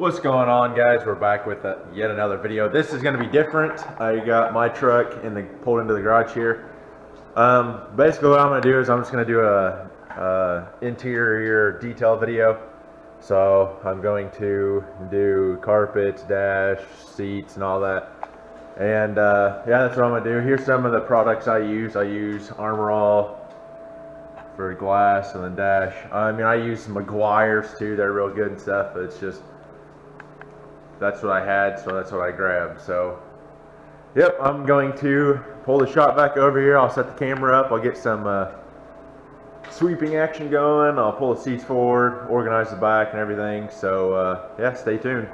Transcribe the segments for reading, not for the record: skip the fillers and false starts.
What's going on, guys? We're back with yet another video. This is going to be different. I got my truck pulled into the garage here. Basically what I'm going to do is I'm just going to do a interior detail video. So I'm going to do carpets, dash, seats, and all that. And yeah, that's what I'm going to do. Here's some of the products I use. I use ArmorAll for glass and the dash. I mean, I use some McGuire's too. They're real good and stuff. But it's just, that's what I had, so that's what I grabbed. So, yep, I'm going to pull the shot back over here. I'll set the camera up. I'll get some sweeping action going. I'll pull the seats forward, organize the back and everything. So, yeah, stay tuned.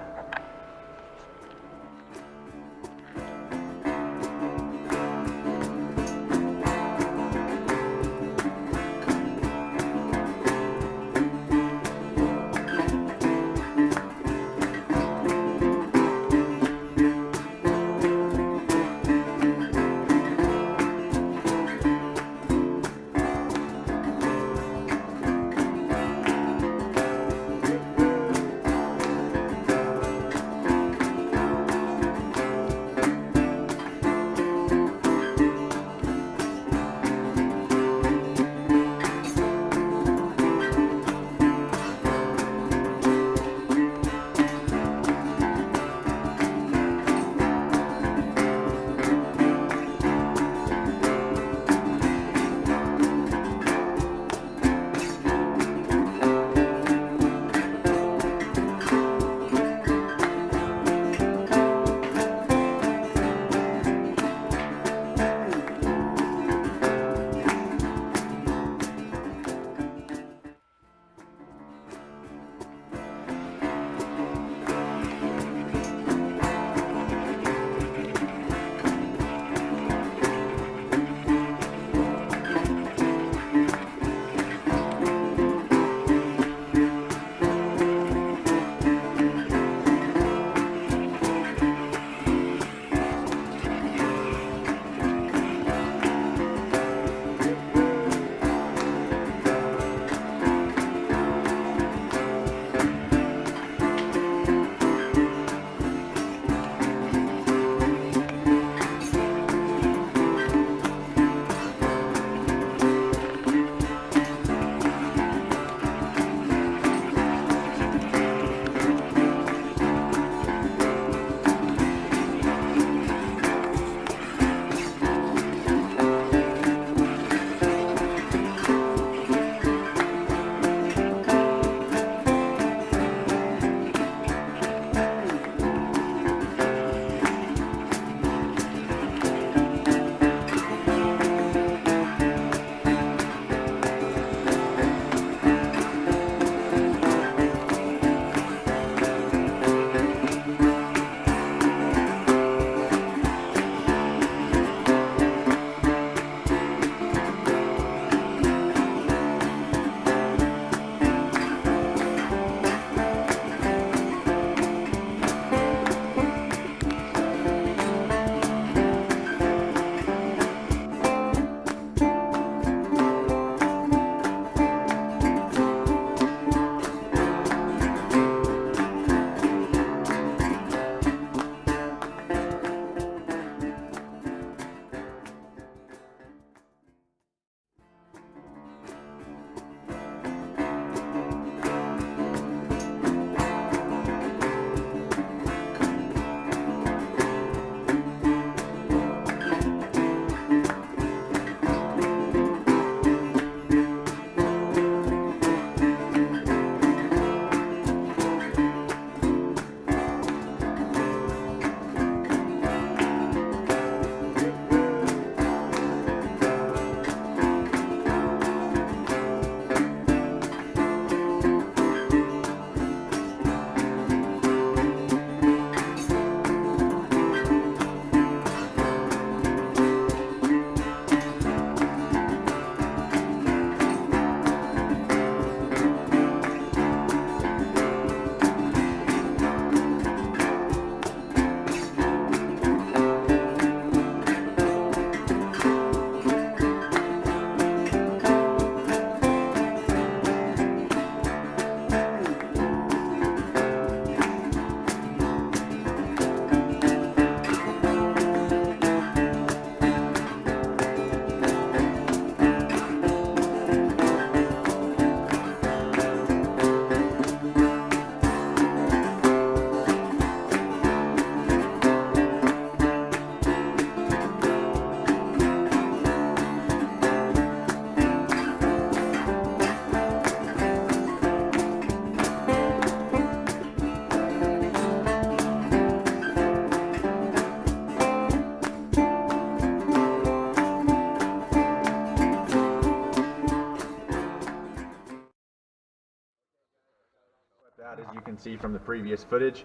can see from the previous footage.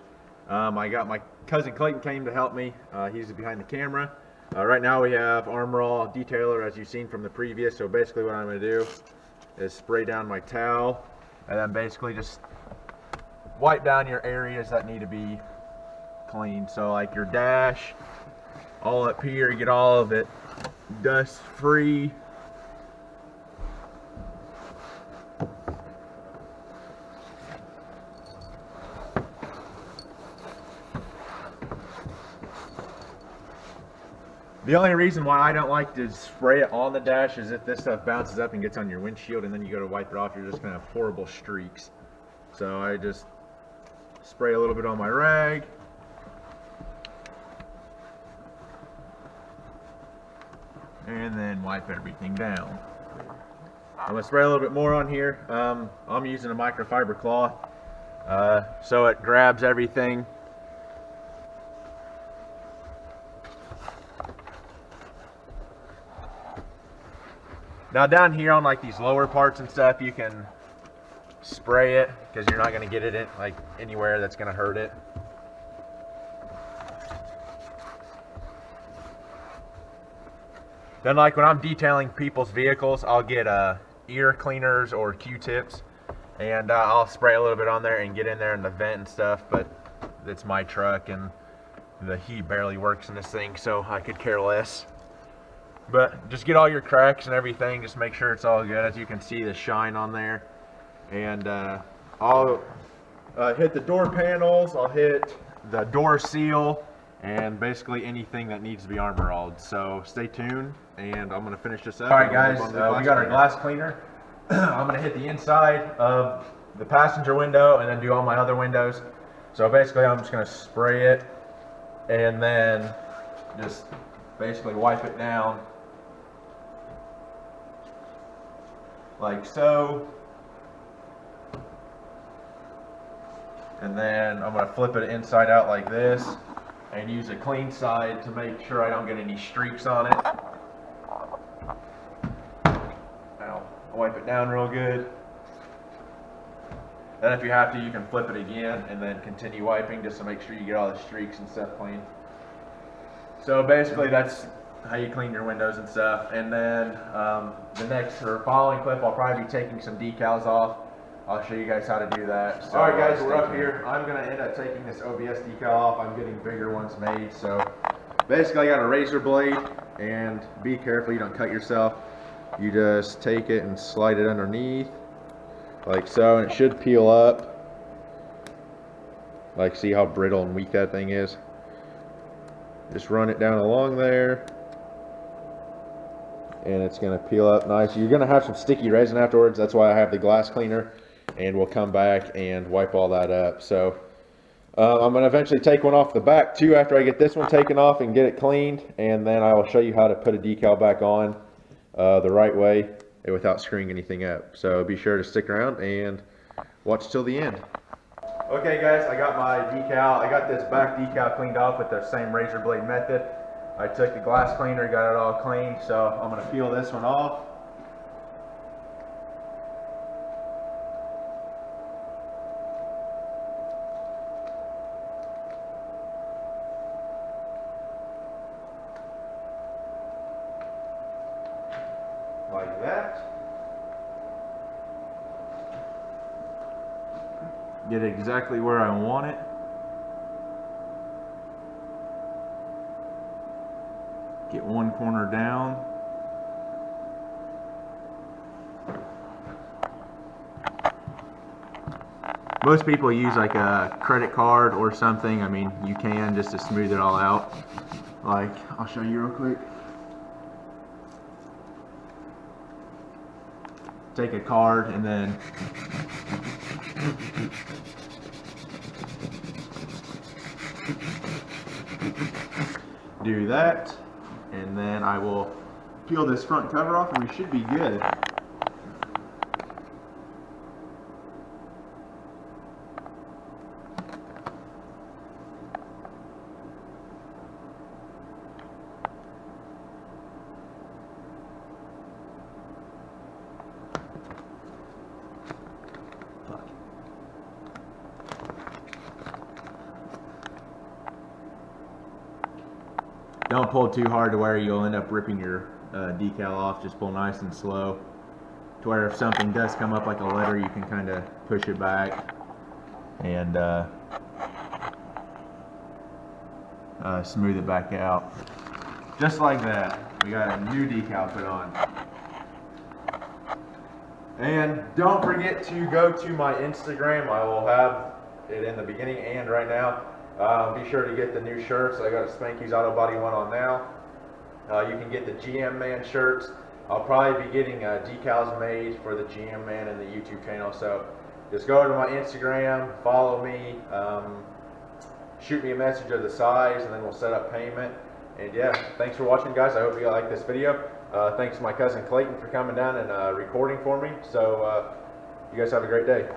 I got my cousin Clayton came to help me. He's behind the camera. Right now we have ArmorAll detailer, as you've seen from the previous. So basically what I'm going to do is spray down my towel and then basically just wipe down your areas that need to be clean. So like your dash, all up here, get all of it dust free. The only reason why I don't like to spray it on the dash is if this stuff bounces up and gets on your windshield and then you go to wipe it off, you're just going to have horrible streaks. So I just spray a little bit on my rag. And then wipe everything down. I'm going to spray a little bit more on here. I'm using a microfiber cloth so it grabs everything. Now down here on like these lower parts and stuff, you can spray it because you're not going to get it in like anywhere that's going to hurt it. Then like when I'm detailing people's vehicles, I'll get ear cleaners or Q-tips and I'll spray a little bit on there and get in there in the vent and stuff, but it's my truck and the heat barely works in this thing, so I could care less. But just get all your cracks and everything, just make sure it's all good. As you can see, the shine on there. And I'll hit the door panels, I'll hit the door seal, and basically anything that needs to be ArmorAlled. So stay tuned, and I'm going to finish this up. Alright guys, we got our glass cleaner. I'm going to hit the inside of the passenger window and then do all my other windows. So basically I'm just going to spray it and then just basically wipe it down like so. And then I'm going to flip it inside out like this and use a clean side to make sure I don't get any streaks on it. Now, wipe it down real good. Then if you have to, you can flip it again and then continue wiping just to make sure you get all the streaks and stuff clean. So basically that's how you clean your windows and stuff. And then the next or following clip, I'll probably be taking some decals off. I'll show you guys how to do that. So, alright guys, we're up here. I'm going to end up taking this OBS decal off. I'm getting bigger ones made. So basically I got a razor blade, and be careful you don't cut yourself. You just take it and slide it underneath like so, and it should peel up. Like, see how brittle and weak that thing is? Just run it down along there and it's going to peel up nice. You're going to have some sticky resin afterwards. That's why I have the glass cleaner, and we'll come back and wipe all that up. So I'm going to eventually take one off the back too after I get this one taken off and get it cleaned, and then I will show you how to put a decal back on the right way without screwing anything up. So be sure to stick around and watch till the end. Okay guys, I got my decal. I got this back decal cleaned off with the same razor blade method. I took the glass cleaner, got it all cleaned, so I'm going to peel this one off. Like that. Get it exactly where I want it. Get one corner down. Most people use like a credit card or something. I mean, you can, just to smooth it all out. Like, I'll show you real quick. Take a card and then do that, and then I will peel this front cover off and we should be good. Don't pull too hard to where you'll end up ripping your decal off. Just pull nice and slow to where if something does come up like a letter, you can kind of push it back and smooth it back out. Just like that. We got a new decal put on. And don't forget to go to my Instagram. I will have it in the beginning and right now. Be sure to get the new shirts. I got a Spanky's Auto Body one on now. You can get the GM Man shirts. I'll probably be getting decals made for the GM Man and the YouTube channel. So just go to my Instagram, follow me, shoot me a message of the size, and then we'll set up payment. And yeah, thanks for watching, guys. I hope you like this video. Thanks to my cousin Clayton for coming down and recording for me. So you guys have a great day.